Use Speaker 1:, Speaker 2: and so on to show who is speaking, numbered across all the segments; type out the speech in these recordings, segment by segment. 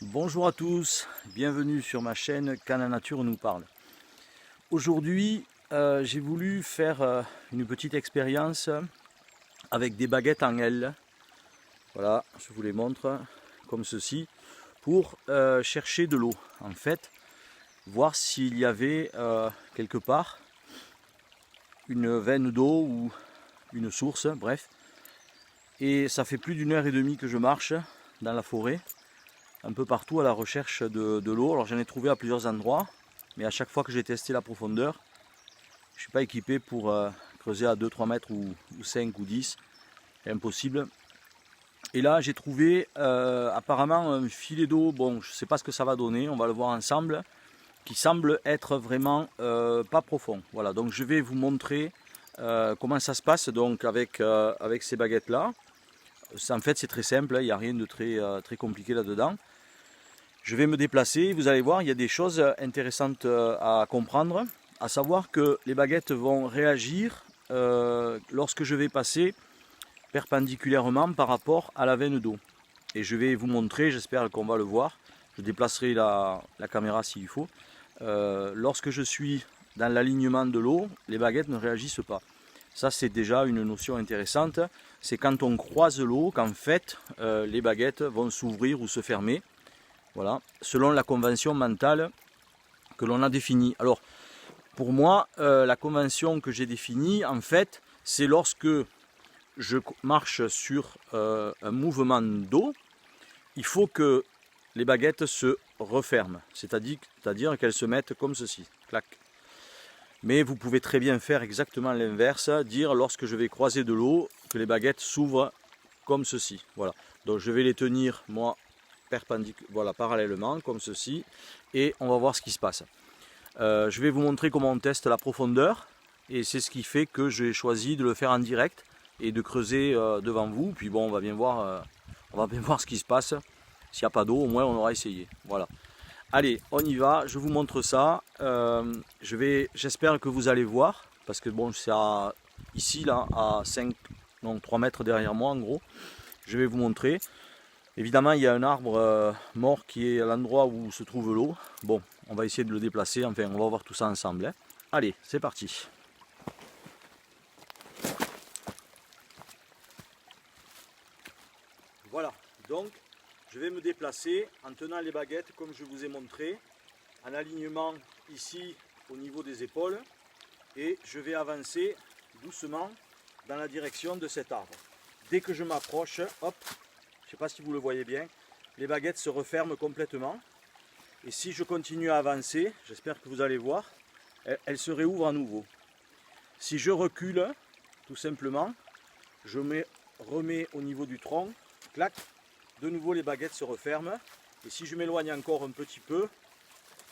Speaker 1: Bonjour à tous, bienvenue sur ma chaîne Quand la nature nous parle. Aujourd'hui, j'ai voulu faire une petite expérience avec des baguettes en L. Voilà, je vous les montre comme ceci, pour chercher de l'eau. En fait, voir s'il y avait quelque part une veine d'eau ou une source, bref. Et ça fait plus d'une heure et demie que je marche dans la forêt, un peu partout à la recherche de l'eau. Alors j'en ai trouvé à plusieurs endroits, mais à chaque fois que j'ai testé la profondeur, je ne suis pas équipé pour creuser à 2-3 mètres ou 5 ou 10, c'est impossible. Et là j'ai trouvé apparemment un filet d'eau, bon je ne sais pas ce que ça va donner, on va le voir ensemble, qui semble être vraiment pas profond. Voilà, donc je vais vous montrer comment ça se passe donc avec ces baguettes là. En fait c'est très simple, il n'y a rien de très compliqué là-dedans. Je vais me déplacer, vous allez voir, il y a des choses intéressantes à comprendre, à savoir que les baguettes vont réagir lorsque je vais passer perpendiculairement par rapport à la veine d'eau. Et je vais vous montrer, j'espère qu'on va le voir, je déplacerai la caméra s'il faut. Lorsque je suis dans l'alignement de l'eau, les baguettes ne réagissent pas. Ça c'est déjà une notion intéressante, c'est quand on croise l'eau qu'en fait les baguettes vont s'ouvrir ou se fermer. Voilà, selon la convention mentale que l'on a définie. Alors, pour moi, la convention que j'ai définie, en fait, c'est lorsque je marche sur un mouvement d'eau, il faut que les baguettes se referment, c'est-à-dire qu'elles se mettent comme ceci, clac. Mais vous pouvez très bien faire exactement l'inverse, dire lorsque je vais croiser de l'eau, que les baguettes s'ouvrent comme ceci. Voilà, donc je vais les tenir, moi, voilà, parallèlement comme ceci, et on va voir ce qui se passe. Je vais vous montrer comment on teste la profondeur, et c'est ce qui fait que j'ai choisi de le faire en direct et de creuser devant vous. Puis bon, on va bien voir ce qui se passe. S'il n'y a pas d'eau, au moins on aura essayé. Voilà. Allez, on y va, je vous montre ça. J'espère que vous allez voir, parce que bon, c'est ici là à 3 mètres derrière moi en gros. Je vais vous montrer. Évidemment, il y a un arbre mort qui est à l'endroit où se trouve l'eau. Bon, on va essayer de le déplacer, enfin on va voir tout ça ensemble. Hein. Allez, c'est parti. Voilà, donc je vais me déplacer en tenant les baguettes comme je vous ai montré, en alignement ici au niveau des épaules, et je vais avancer doucement dans la direction de cet arbre. Dès que je m'approche, hop, je ne sais pas si vous le voyez bien, les baguettes se referment complètement. Et si je continue à avancer, j'espère que vous allez voir, elles se réouvrent à nouveau. Si je recule, tout simplement, je remets au niveau du tronc, clac, de nouveau les baguettes se referment. Et si je m'éloigne encore un petit peu,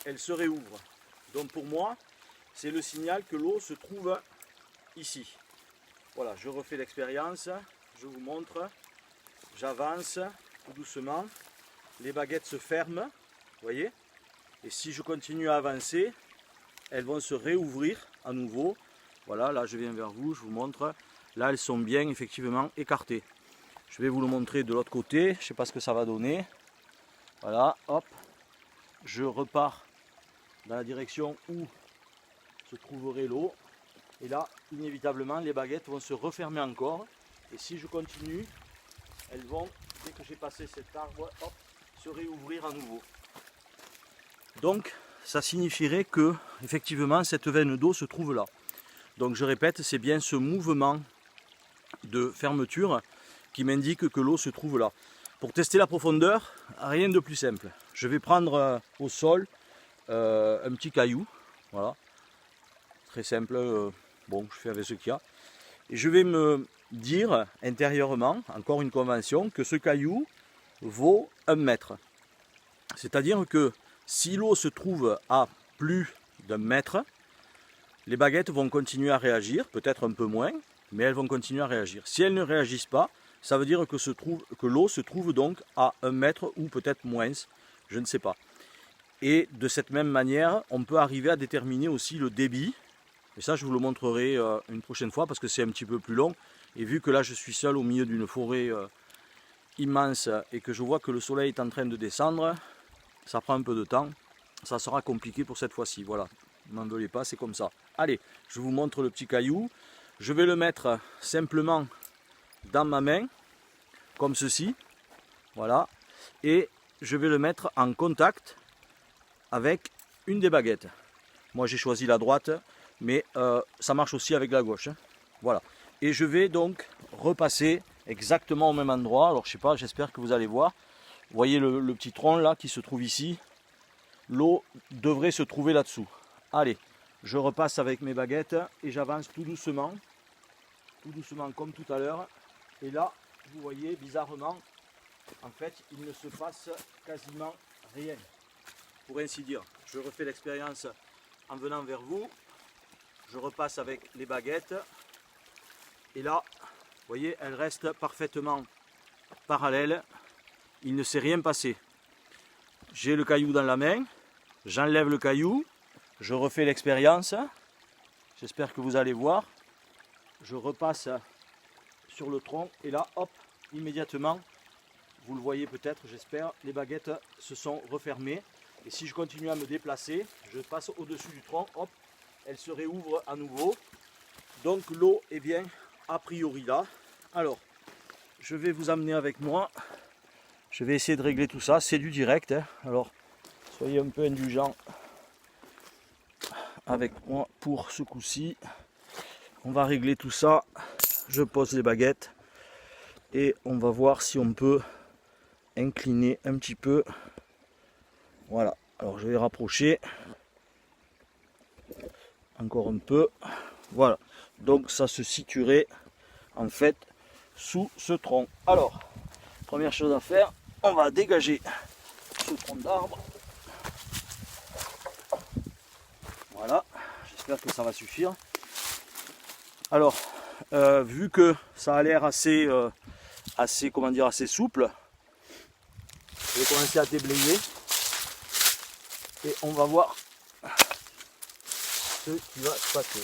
Speaker 1: elles se réouvrent. Donc pour moi, c'est le signal que l'eau se trouve ici. Voilà, je refais l'expérience, je vous montre. J'avance tout doucement, les baguettes se ferment, vous voyez, et si je continue à avancer, elles vont se réouvrir à nouveau. Voilà, là je viens vers vous, je vous montre, là elles sont bien effectivement écartées. Je vais vous le montrer de l'autre côté, je ne sais pas ce que ça va donner. Voilà, hop, je repars dans la direction où se trouverait l'eau, et là inévitablement les baguettes vont se refermer encore, et si je continue, elles vont, dès que j'ai passé cet arbre, hop, se réouvrir à nouveau. Donc, ça signifierait que, effectivement, cette veine d'eau se trouve là. Donc, je répète, c'est bien ce mouvement de fermeture qui m'indique que l'eau se trouve là. Pour tester la profondeur, rien de plus simple. Je vais prendre au sol un petit caillou, voilà, très simple, bon, je fais avec ce qu'il y a. Et je vais me dire intérieurement, encore une convention, que ce caillou vaut 1 mètre. C'est-à-dire que si l'eau se trouve à plus d'1 mètre, les baguettes vont continuer à réagir, peut-être un peu moins, mais elles vont continuer à réagir. Si elles ne réagissent pas, ça veut dire que l'eau se trouve donc à 1 mètre ou peut-être moins, je ne sais pas. Et de cette même manière, on peut arriver à déterminer aussi le débit. Et ça, je vous le montrerai une prochaine fois parce que c'est un petit peu plus long. Et vu que là, je suis seul au milieu d'une forêt immense et que je vois que le soleil est en train de descendre, ça prend un peu de temps. Ça sera compliqué pour cette fois-ci. Voilà, ne m'en veuillez pas, c'est comme ça. Allez, je vous montre le petit caillou. Je vais le mettre simplement dans ma main, comme ceci. Voilà. Et je vais le mettre en contact avec une des baguettes. Moi j'ai choisi la droite, mais ça marche aussi avec la gauche. Voilà. Et je vais donc repasser exactement au même endroit. Alors je sais pas, j'espère que vous allez voir. Vous voyez le petit tronc là qui se trouve ici. L'eau devrait se trouver là-dessous. Allez, je repasse avec mes baguettes et j'avance tout doucement comme tout à l'heure. Et là, vous voyez, bizarrement, en fait, il ne se passe quasiment rien, pour ainsi dire. Je refais l'expérience en venant vers vous. Je repasse avec les baguettes. Et là, vous voyez, elles restent parfaitement parallèles. Il ne s'est rien passé. J'ai le caillou dans la main. J'enlève le caillou. Je refais l'expérience. J'espère que vous allez voir. Je repasse sur le tronc. Et là, hop, immédiatement, vous le voyez peut-être, j'espère, les baguettes se sont refermées. Et si je continue à me déplacer, je passe au-dessus du tronc, hop, elle se réouvre à nouveau. Donc l'eau est bien a priori là. Alors, je vais vous amener avec moi. Je vais essayer de régler tout ça. C'est du direct, hein. Alors, soyez un peu indulgents avec moi pour ce coup-ci. On va régler tout ça. Je pose les baguettes et on va voir si on peut incliner un petit peu. Voilà, alors je vais rapprocher encore un peu. Voilà, donc ça se situerait en fait sous ce tronc. Alors, première chose à faire, on va dégager ce tronc d'arbre. Voilà, j'espère que ça va suffire. Alors, vu que ça a l'air assez souple, je vais commencer à déblayer et on va voir ce qui va se passer.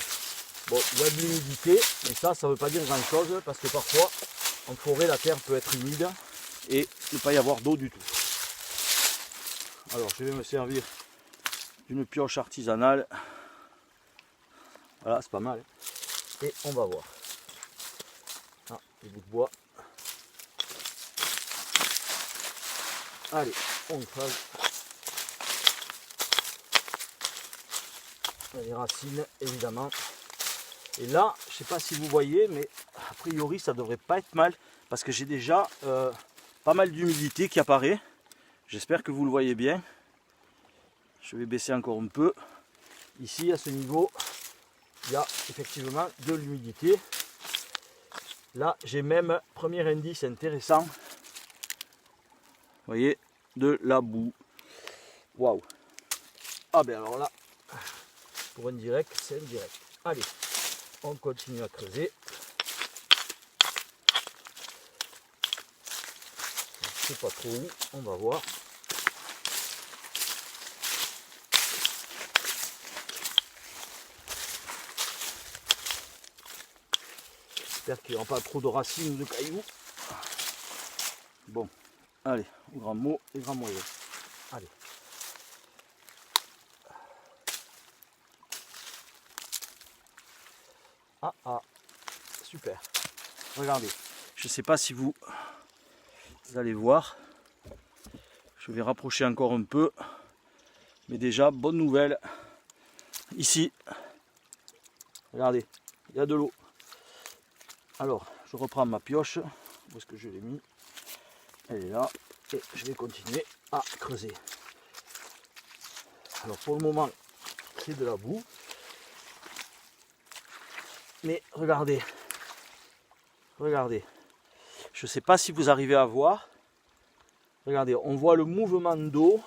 Speaker 1: Bon, il y a de l'humidité, mais ça ne veut pas dire grand chose parce que parfois en forêt la terre peut être humide et ne pas y avoir d'eau du tout. Alors je vais me servir d'une pioche artisanale. Voilà, c'est pas mal. Et on va voir. Ah, des bouts de bois. Allez, on creuse les racines évidemment. Et là, je ne sais pas si vous voyez, mais a priori ça devrait pas être mal parce que j'ai déjà pas mal d'humidité qui apparaît. J'espère que vous le voyez bien. Je vais baisser encore un peu. Ici, à ce niveau, il y a effectivement de l'humidité. Là, j'ai même, premier indice intéressant, vous voyez, de la boue. Waouh! Ah ben alors là, pour un direct, c'est un direct. Allez, on continue à creuser. Je ne sais pas trop où, on va voir. J'espère qu'il n'y aura pas trop de racines ou de cailloux. Bon, allez, grand mot et grand moyen. Allez. Ah, super. Regardez, je ne sais pas si vous allez voir. Je vais rapprocher encore un peu. Mais déjà, bonne nouvelle. Ici, regardez, il y a de l'eau. Alors, je reprends ma pioche. Où est-ce que je l'ai mis? Elle est là. Et je vais continuer à creuser. Alors, pour le moment, c'est de la boue. Mais regardez. Regardez. Je ne sais pas si vous arrivez à voir. Regardez, on voit le mouvement d'eau.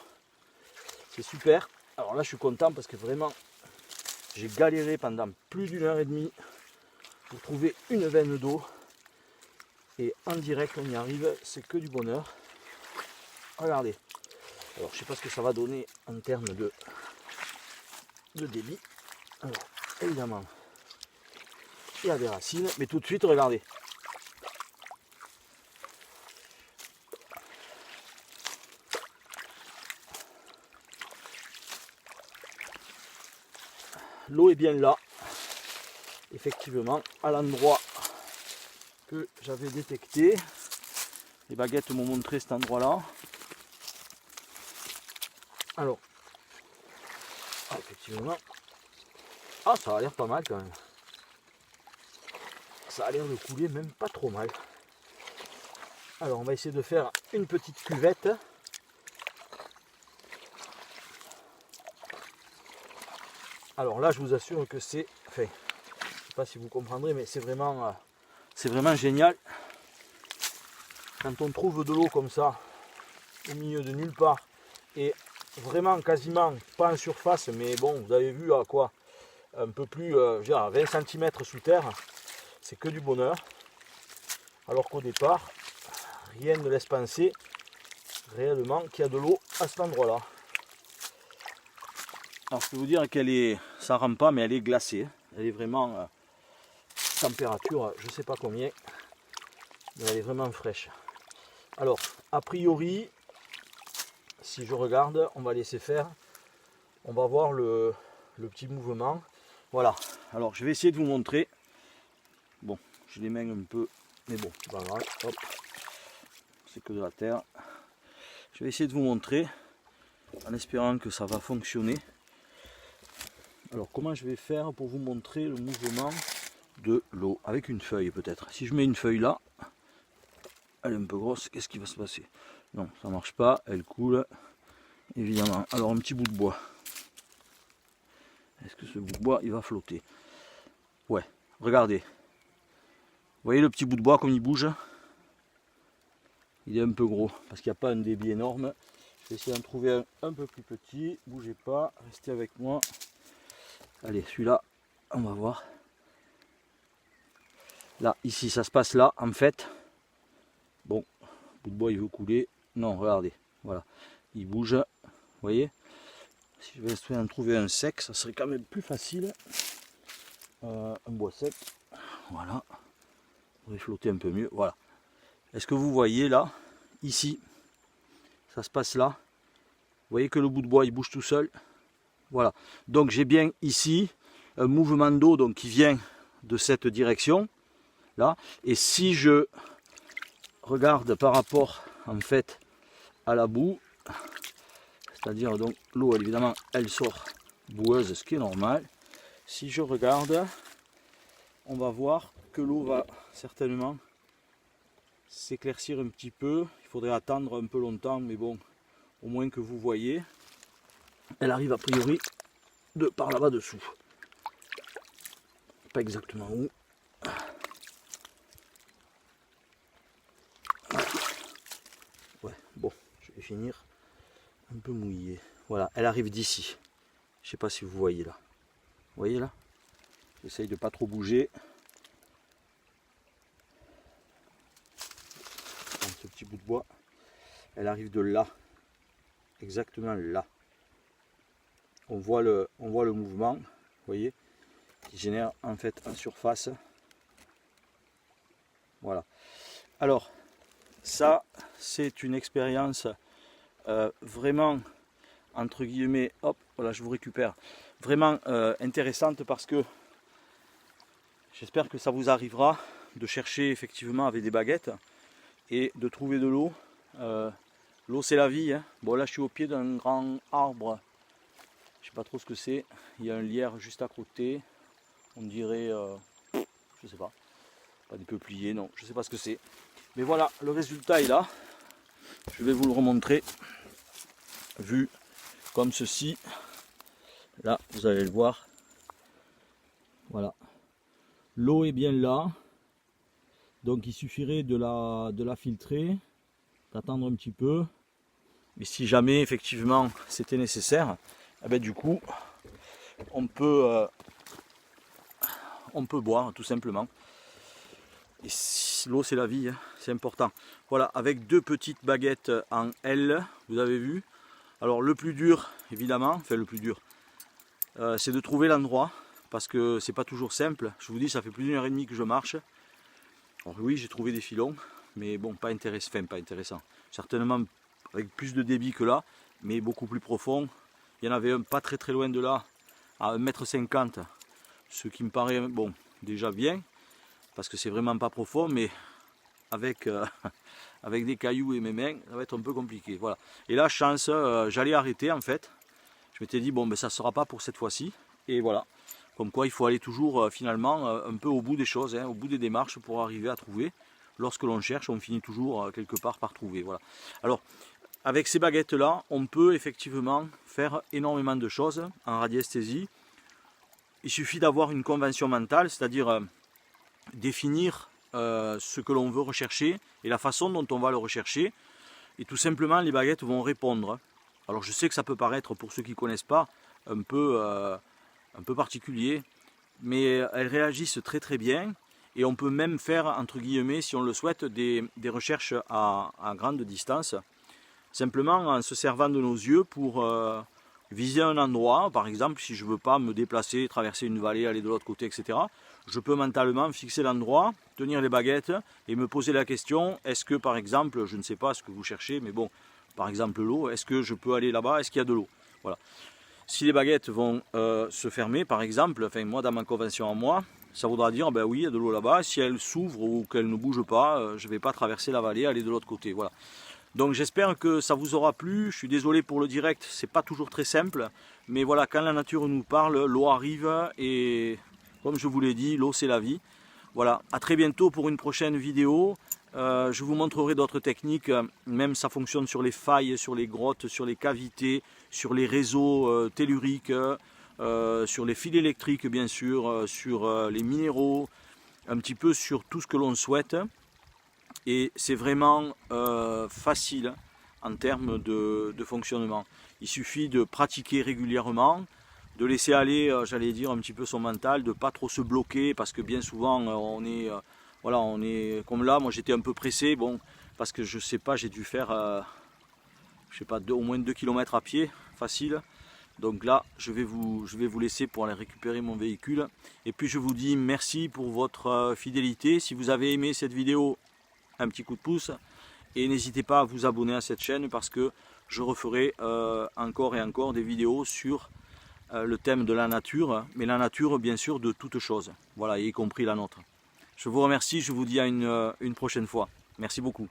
Speaker 1: C'est super. Alors là, je suis content parce que vraiment, j'ai galéré pendant plus d'une heure et demie pour trouver une veine d'eau. Et en direct, on y arrive. C'est que du bonheur. Regardez. Alors, je ne sais pas ce que ça va donner en termes de débit. Alors, évidemment, il y a des racines. Mais tout de suite, regardez. l'eau est bien là, effectivement, à l'endroit que j'avais détecté. Les baguettes m'ont montré cet endroit-là. Alors, effectivement, ça a l'air pas mal quand même. Ça a l'air de couler même pas trop mal. Alors, on va essayer de faire une petite cuvette. Alors là, je vous assure que c'est, enfin, je ne sais pas si vous comprendrez, mais c'est vraiment génial. Quand on trouve de l'eau comme ça, au milieu de nulle part, et vraiment quasiment pas en surface, mais bon, vous avez vu à quoi, un peu plus, à 20 cm sous terre, c'est que du bonheur. Alors qu'au départ, rien ne laisse penser réellement qu'il y a de l'eau à cet endroit-là. Alors je peux vous dire qu'elle est, ça rampe pas, mais elle est glacée. Elle est vraiment température, je sais pas combien, mais elle est vraiment fraîche. Alors, a priori, si je regarde, on va laisser faire. On va voir le petit mouvement. Voilà. Alors, je vais essayer de vous montrer. Bon, j'ai les mains un peu, mais bon, c'est pas grave. Hop, c'est que de la terre. Je vais essayer de vous montrer, en espérant que ça va fonctionner. Alors, comment je vais faire pour vous montrer le mouvement de l'eau avec une feuille peut-être. Si je mets une feuille là, elle est un peu grosse, qu'est-ce qui va se passer? Non, ça marche pas, elle coule, évidemment. Alors un petit bout de bois. Est-ce que ce bout de bois, il va flotter? Ouais, regardez. Vous voyez le petit bout de bois comme il bouge? Il est un peu gros, parce qu'il n'y a pas un débit énorme. Je vais essayer d'en trouver un peu plus petit. Bougez pas, restez avec moi. Allez, celui-là, on va voir. Là, ici, ça se passe là, en fait. Bon, le bout de bois, il veut couler. Non, regardez, voilà. Il bouge, vous voyez. Si je vais essayer d'en trouver un sec, ça serait quand même plus facile. Un bois sec, voilà. Il pourrait flotter un peu mieux, voilà. Est-ce que vous voyez là, ici, ça se passe là. Vous voyez que le bout de bois, il bouge tout seul. Voilà. Donc j'ai bien ici un mouvement d'eau donc qui vient de cette direction. Là. Et si je regarde par rapport en fait à la boue, c'est-à-dire donc l'eau évidemment elle sort boueuse, ce qui est normal. Si je regarde, on va voir que l'eau va certainement s'éclaircir un petit peu. Il faudrait attendre un peu longtemps, mais bon, au moins que vous voyez. Elle arrive a priori de par là-bas dessous. Pas exactement où. Ouais, bon, je vais finir un peu mouillé. Voilà, elle arrive d'ici. Je ne sais pas si vous voyez là. Vous voyez là? J'essaye de pas trop bouger. Prendre ce petit bout de bois. Elle arrive de là. Exactement là. On voit le mouvement, vous voyez, qui génère en fait en surface. Voilà. Alors, ça, c'est une expérience vraiment, entre guillemets, hop, voilà, je vous récupère, vraiment intéressante parce que j'espère que ça vous arrivera de chercher effectivement avec des baguettes et de trouver de l'eau. L'eau, c'est la vie, hein. Bon, là, je suis au pied d'un grand arbre. Je sais pas trop ce que c'est. Il y a un lierre juste à côté. On dirait, je sais pas des peupliers, non, je sais pas ce que c'est. Mais voilà, le résultat est là. Je vais vous le remontrer. Vu comme ceci. Là, vous allez le voir. Voilà. L'eau est bien là. Donc il suffirait de la filtrer, d'attendre un petit peu. Mais si jamais effectivement c'était nécessaire, eh ben, du coup on peut boire tout simplement. Et l'eau c'est la vie, hein, c'est important. Voilà, avec deux petites baguettes en L, vous avez vu. Alors le plus dur, évidemment, enfin le plus dur, c'est de trouver l'endroit, parce que c'est pas toujours simple. Je vous dis, ça fait plus d'1 heure et demie que je marche. Alors oui, j'ai trouvé des filons, mais bon, pas intéressant. Certainement avec plus de débit que là, mais beaucoup plus profond. Il y en avait un pas très loin de là, à 1,50 m, ce qui me paraît bon, déjà bien, parce que c'est vraiment pas profond, mais avec, avec des cailloux et mes mains, ça va être un peu compliqué. Voilà. Et là, chance, j'allais arrêter en fait. Je m'étais dit, bon, ben, ça ne sera pas pour cette fois-ci. Et voilà. Comme quoi, il faut aller toujours finalement un peu au bout des choses, hein, au bout des démarches pour arriver à trouver. Lorsque l'on cherche, on finit toujours quelque part par trouver. Voilà. Alors, avec ces baguettes-là, on peut effectivement faire énormément de choses en radiesthésie. Il suffit d'avoir une convention mentale, c'est-à-dire définir ce que l'on veut rechercher et la façon dont on va le rechercher. Et tout simplement, les baguettes vont répondre. Alors, je sais que ça peut paraître, pour ceux qui ne connaissent pas, un peu particulier, mais elles réagissent très très bien. Et on peut même faire, entre guillemets, si on le souhaite, des recherches à grande distance. Simplement en se servant de nos yeux pour viser un endroit. Par exemple, si je ne veux pas me déplacer, traverser une vallée, aller de l'autre côté, etc. Je peux mentalement fixer l'endroit, tenir les baguettes et me poser la question, est-ce que par exemple, je ne sais pas ce que vous cherchez, mais bon, par exemple l'eau, est-ce que je peux aller là-bas, est-ce qu'il y a de l'eau? Voilà. Si les baguettes vont se fermer, par exemple, enfin moi dans ma convention en moi, ça voudra dire, ben oui, il y a de l'eau là-bas. Si elle s'ouvre ou qu'elle ne bouge pas, je ne vais pas traverser la vallée, aller de l'autre côté. Voilà. Donc j'espère que ça vous aura plu. Je suis désolé pour le direct, c'est pas toujours très simple. Mais voilà, quand la nature nous parle, l'eau arrive et comme je vous l'ai dit, l'eau c'est la vie. Voilà, à très bientôt pour une prochaine vidéo. Je vous montrerai d'autres techniques, même ça fonctionne sur les failles, sur les grottes, sur les cavités, sur les réseaux telluriques, sur les fils électriques bien sûr, sur les minéraux, un petit peu sur tout ce que l'on souhaite. Et c'est vraiment facile en termes de fonctionnement. Il suffit de pratiquer régulièrement, de laisser aller, j'allais dire, un petit peu son mental, de ne pas trop se bloquer, parce que bien souvent on est comme là, moi j'étais un peu pressé, bon, parce que je sais pas, j'ai dû faire je sais pas, au moins 2 km à pied, facile. Donc là, je vais vous laisser pour aller récupérer mon véhicule. Et puis je vous dis merci pour votre fidélité. Si vous avez aimé cette vidéo, un petit coup de pouce. Et n'hésitez pas à vous abonner à cette chaîne parce que je referai encore et encore des vidéos sur le thème de la nature. Mais la nature, bien sûr, de toutes choses. Voilà, y compris la nôtre. Je vous remercie, je vous dis à une prochaine fois. Merci beaucoup.